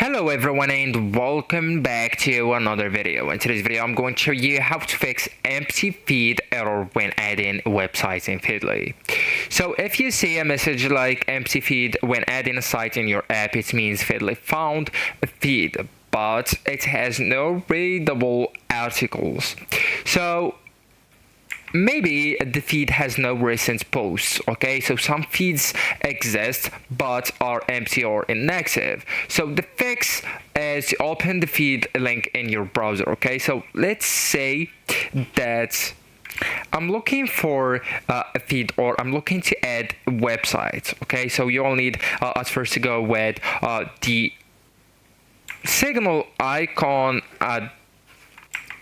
Hello everyone and welcome back to another video. In today's video I'm going to show you how to fix empty feed error when adding websites in Feedly. So if you see a message like empty feed when adding a site in your app, it means Feedly found a feed but it has no readable articles. So maybe the feed has no recent posts. Okay, so some feeds exist but are empty or inactive. So the fix is to open the feed link in your browser. Okay, so let's say that I'm looking for a feed, or I'm looking to add websites. Okay, so you all need at first to go with the signal icon at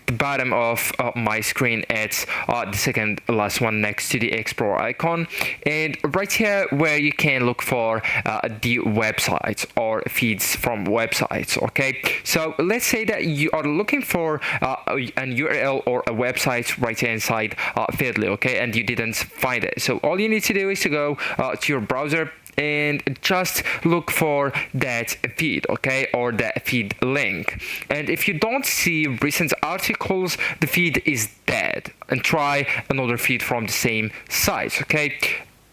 the bottom of my screen. It's the second last one next to the explore icon, and right here where you can look for the websites or feeds from websites. Okay, so let's say that you are looking for an URL or a website right here inside Feedly, okay, and you didn't find it. So all you need to do is to go to your browser and just look for that feed, okay, or that feed link. And if you don't see recent articles, the feed is dead, and try another feed from the same site. Okay,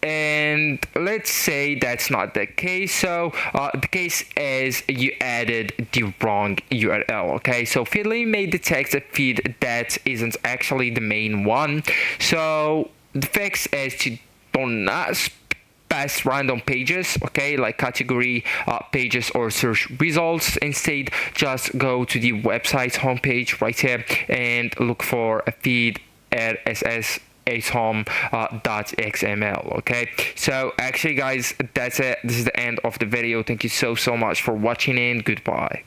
and let's say that's not the case. So the case is you added the wrong URL. Okay, so Feedly may detect a feed that isn't actually the main one. So the fix is to do not pass random pages, okay, like category pages or search results. Instead, just go to the website's homepage right here and look for a feed RSS home.xml. Okay, so actually guys, that's it. This is the end of the video. Thank you so much for watching and goodbye.